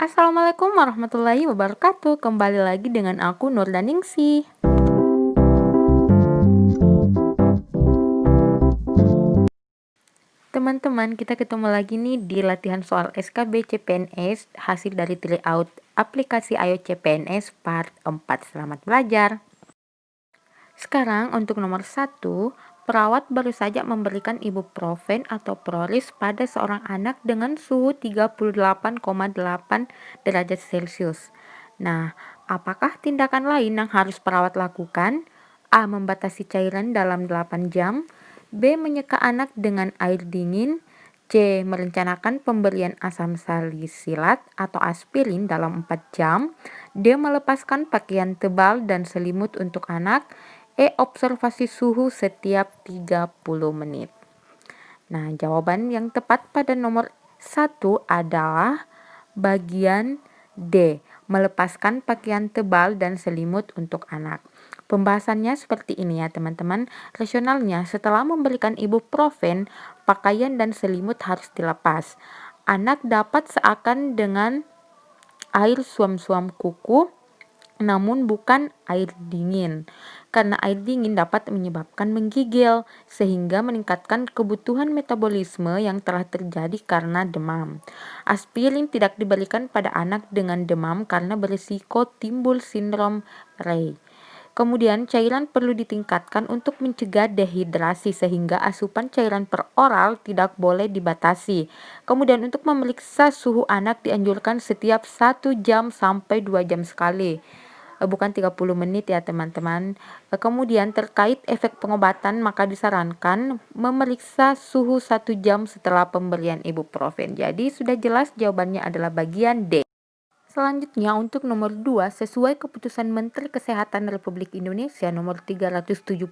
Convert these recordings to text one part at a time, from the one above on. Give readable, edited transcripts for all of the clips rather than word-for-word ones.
Assalamualaikum warahmatullahi wabarakatuh. Kembali lagi dengan aku Nurdaningsi. Teman-teman, kita ketemu lagi nih di latihan soal SKB CPNS hasil dari tryout aplikasi Ayo CPNS part 4. Selamat belajar. Sekarang untuk nomor 1, perawat baru saja memberikan ibuprofen atau Prolis pada seorang anak dengan suhu 38,8 derajat Celcius. Nah, apakah tindakan lain yang harus perawat lakukan? A. Membatasi cairan dalam 8 jam. B. Menyeka anak dengan air dingin. C. Merencanakan pemberian asam salisilat atau aspirin dalam 4 jam. D. Melepaskan pakaian tebal dan selimut untuk anak. E. Observasi suhu setiap 30 menit. Nah, jawaban yang tepat pada nomor 1 adalah bagian D. Melepaskan pakaian tebal dan selimut untuk anak. Pembahasannya seperti ini ya teman-teman. Rasionalnya, setelah memberikan ibuprofen, pakaian dan selimut harus dilepas. Anak dapat seakan dengan air suam-suam kuku, namun bukan air dingin. Karena air dingin dapat menyebabkan menggigil, sehingga meningkatkan kebutuhan metabolisme yang telah terjadi karena demam. Aspirin tidak diberikan pada anak dengan demam karena berisiko timbul sindrom Rey. Kemudian cairan perlu ditingkatkan untuk mencegah dehidrasi sehingga asupan cairan per oral tidak boleh dibatasi. Kemudian untuk memeriksa suhu anak dianjurkan setiap 1 jam sampai 2 jam sekali. Bukan 30 menit ya teman-teman. Kemudian terkait efek pengobatan maka disarankan memeriksa suhu 1 jam setelah pemberian ibuprofen. Jadi sudah jelas jawabannya adalah bagian D. Selanjutnya untuk nomor 2, sesuai keputusan Menteri Kesehatan Republik Indonesia nomor 378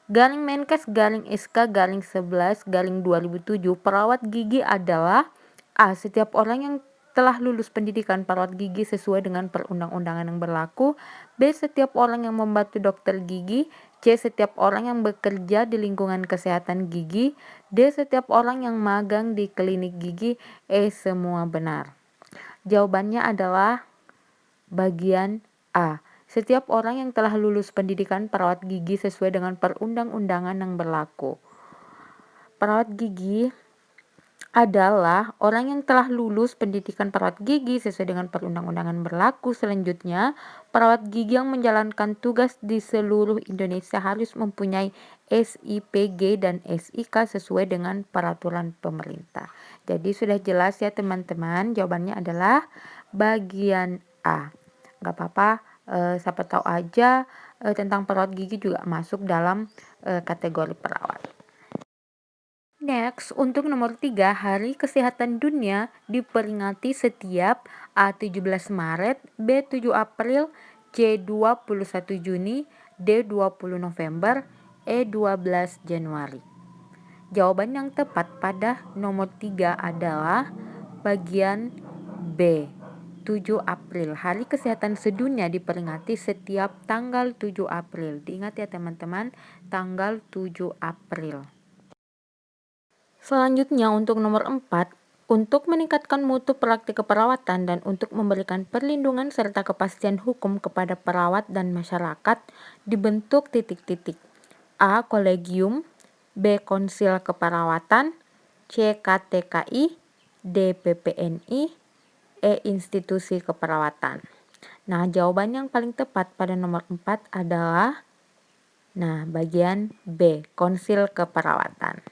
garing Menkes garing SK garing 11 garing 2007, perawat gigi adalah A. Setiap orang yang telah lulus pendidikan perawat gigi sesuai dengan perundang-undangan yang berlaku. B. Setiap orang yang membantu dokter gigi. C. Setiap orang yang bekerja di lingkungan kesehatan gigi. D. Setiap orang yang magang di klinik gigi. E. Semua benar. Jawabannya adalah bagian A. Setiap orang yang telah lulus pendidikan perawat gigi sesuai dengan perundang-undangan yang berlaku. Perawat gigi adalah orang yang telah lulus pendidikan perawat gigi sesuai dengan perundang-undangan berlaku. Selanjutnya, perawat gigi yang menjalankan tugas di seluruh Indonesia harus mempunyai SIPG dan SIK sesuai dengan peraturan pemerintah. Jadi sudah jelas ya teman-teman, jawabannya adalah bagian A. Gak apa-apa, siapa tahu aja tentang perawat gigi juga masuk dalam kategori perawat. Next, untuk nomor 3, Hari Kesehatan Dunia diperingati setiap A. 17 Maret, B. 7 April, C. 21 Juni, D. 20 November, E. 12 Januari. Jawaban yang tepat pada nomor 3 adalah bagian B. 7 April. Hari Kesehatan Sedunia diperingati setiap tanggal 7 April. Diingat ya teman-teman, tanggal 7 April. Selanjutnya untuk nomor 4, untuk meningkatkan mutu praktik keperawatan dan untuk memberikan perlindungan serta kepastian hukum kepada perawat dan masyarakat dibentuk titik-titik. A. Kolegium, B. Konsil Keperawatan, C. KTKI, D. PPNI, E. Institusi Keperawatan. Nah, jawaban yang paling tepat pada nomor 4 adalah bagian B. Konsil Keperawatan.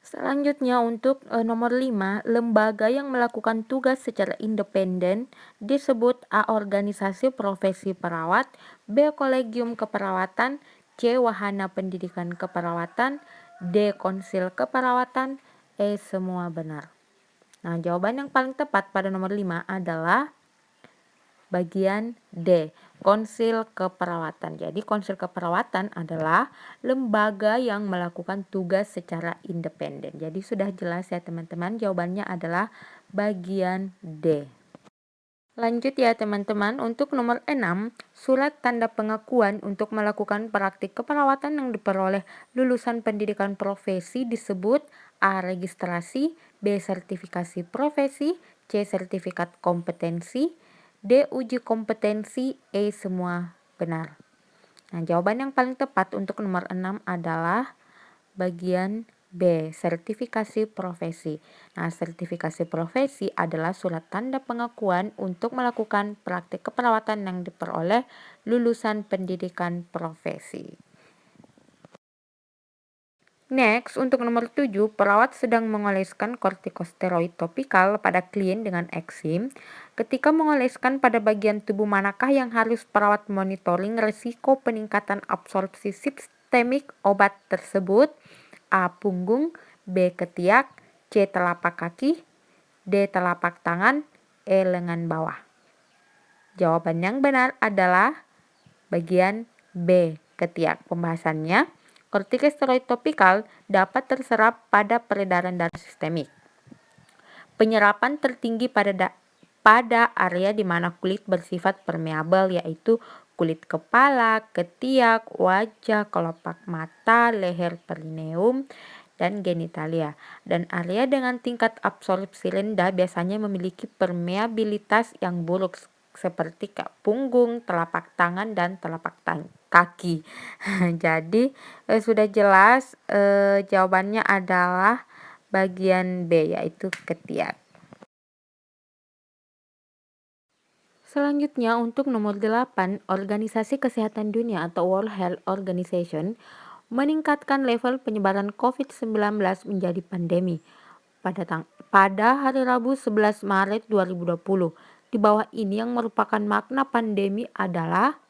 Selanjutnya untuk nomor 5, lembaga yang melakukan tugas secara independen disebut A. Organisasi Profesi Perawat, B. Kolegium Keperawatan, C. Wahana Pendidikan Keperawatan, D. Konsil Keperawatan, E. Semua benar. Nah, jawaban yang paling tepat pada nomor 5 adalah bagian D. Konsil Keperawatan. Jadi konsil keperawatan adalah lembaga yang melakukan tugas secara independen. Jadi sudah jelas ya teman-teman, jawabannya adalah bagian D. Lanjut ya teman-teman, untuk nomor 6, surat tanda pengakuan untuk melakukan praktik keperawatan yang diperoleh lulusan pendidikan profesi disebut A. Registrasi, B. Sertifikasi profesi, C. Sertifikat kompetensi, D. Uji kompetensi, E. Semua benar. Nah, jawaban yang paling tepat untuk nomor 6 adalah bagian B. Sertifikasi profesi. Nah, sertifikasi profesi adalah surat tanda pengakuan untuk melakukan praktik keperawatan yang diperoleh lulusan pendidikan profesi. Next, untuk nomor 7, perawat sedang mengoleskan kortikosteroid topikal pada klien dengan eksim. Ketika mengoleskan, pada bagian tubuh manakah yang harus perawat monitoring risiko peningkatan absorpsi sistemik obat tersebut? A. Punggung, B. Ketiak, C. Telapak kaki, D. Telapak tangan, E. Lengan bawah. Jawaban yang benar adalah bagian B. Ketiak. Pembahasannya, kortikosteroid topikal dapat terserap pada peredaran darah sistemik. Penyerapan tertinggi pada area di mana kulit bersifat permeabel, yaitu kulit kepala, ketiak, wajah, kelopak mata, leher, perineum, dan genitalia. Dan area dengan tingkat absorpsi rendah biasanya memiliki permeabilitas yang buruk seperti punggung, telapak tangan, dan telapak kaki. Jadi sudah jelas jawabannya adalah bagian B, yaitu ketiak. Selanjutnya untuk nomor 8, Organisasi Kesehatan Dunia atau World Health Organization meningkatkan level penyebaran COVID-19 menjadi pandemi pada hari Rabu 11 Maret 2020. Di bawah ini yang merupakan makna pandemi adalah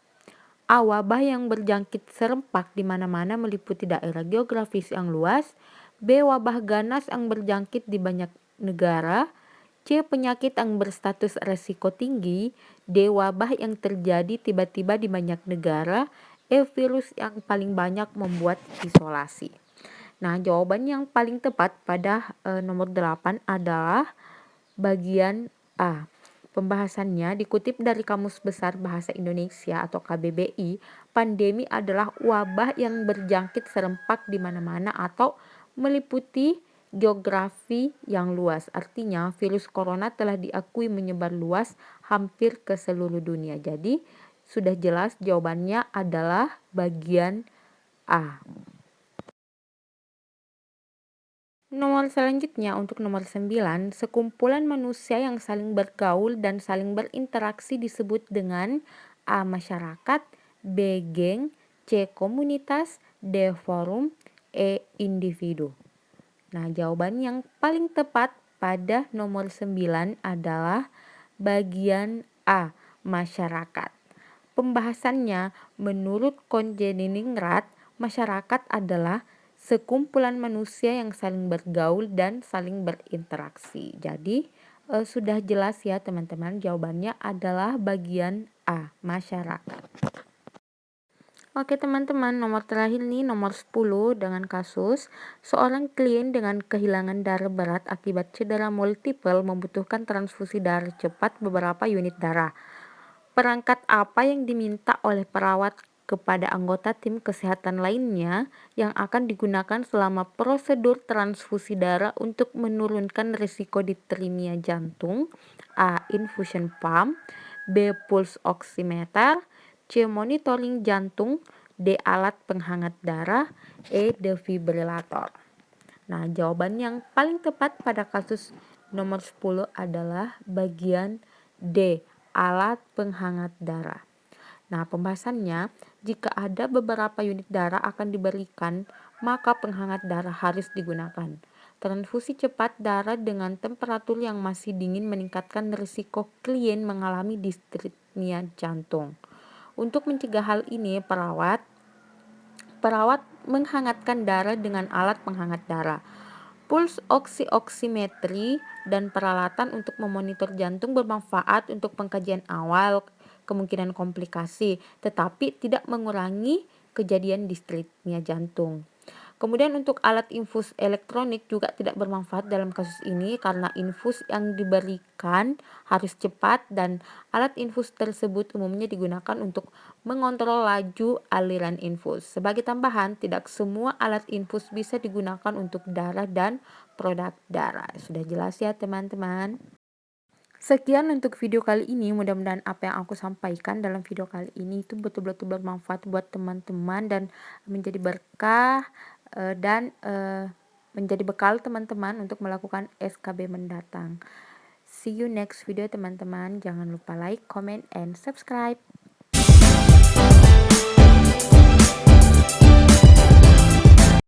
A. Wabah yang berjangkit serempak di mana-mana meliputi daerah geografis yang luas. B. Wabah ganas yang berjangkit di banyak negara. C. Penyakit yang berstatus resiko tinggi. D. Wabah yang terjadi tiba-tiba di banyak negara. E. Virus yang paling banyak membuat isolasi. Nah, jawaban yang paling tepat pada nomor 8 adalah bagian A. Pembahasannya dikutip dari Kamus Besar Bahasa Indonesia atau KBBI, pandemi adalah wabah yang berjangkit serempak di mana-mana atau meliputi geografi yang luas. Artinya, virus corona telah diakui menyebar luas hampir ke seluruh dunia. Jadi, sudah jelas jawabannya adalah bagian A. Nomor selanjutnya untuk nomor 9, sekumpulan manusia yang saling bergaul dan saling berinteraksi disebut dengan A. Masyarakat, B. Geng, C. Komunitas, D. Forum, E. Individu. Nah, jawaban yang paling tepat pada nomor 9 adalah bagian A. Masyarakat. Pembahasannya, menurut Konjaningrat, masyarakat adalah sekumpulan manusia yang saling bergaul dan saling berinteraksi. Jadi sudah jelas ya teman-teman, jawabannya adalah bagian A, masyarakat. Oke teman-teman, nomor terakhir nih, nomor 10, dengan kasus seorang klien dengan kehilangan darah berat akibat cedera multiple membutuhkan transfusi darah cepat beberapa unit darah. Perangkat apa yang diminta oleh perawat kepada anggota tim kesehatan lainnya yang akan digunakan selama prosedur transfusi darah untuk menurunkan risiko ditermia jantung? A. Infusion pump, B. Pulse oximeter, C. Monitoring jantung, D. Alat penghangat darah, E. Defibrilator. Nah, jawaban yang paling tepat pada kasus nomor 10 adalah bagian D. Alat penghangat darah. Nah, pembahasannya, jika ada beberapa unit darah akan diberikan, maka penghangat darah harus digunakan. Transfusi cepat darah dengan temperatur yang masih dingin meningkatkan risiko klien mengalami disritmia jantung. Untuk mencegah hal ini, perawat menghangatkan darah dengan alat penghangat darah. Pulse oximetry dan peralatan untuk memonitor jantung bermanfaat untuk pengkajian awal kemungkinan komplikasi, tetapi tidak mengurangi kejadian disritmia jantung. Kemudian untuk alat infus elektronik juga tidak bermanfaat dalam kasus ini karena infus yang diberikan harus cepat dan alat infus tersebut umumnya digunakan untuk mengontrol laju aliran infus. Sebagai tambahan, tidak semua alat infus bisa digunakan untuk darah dan produk darah. Sudah jelas ya teman-teman? Sekian untuk video kali ini, mudah-mudahan apa yang aku sampaikan dalam video kali ini itu betul-betul bermanfaat buat teman-teman dan menjadi berkah, menjadi bekal teman-teman untuk melakukan SKB mendatang. See you next video teman-teman, jangan lupa like, comment, and subscribe.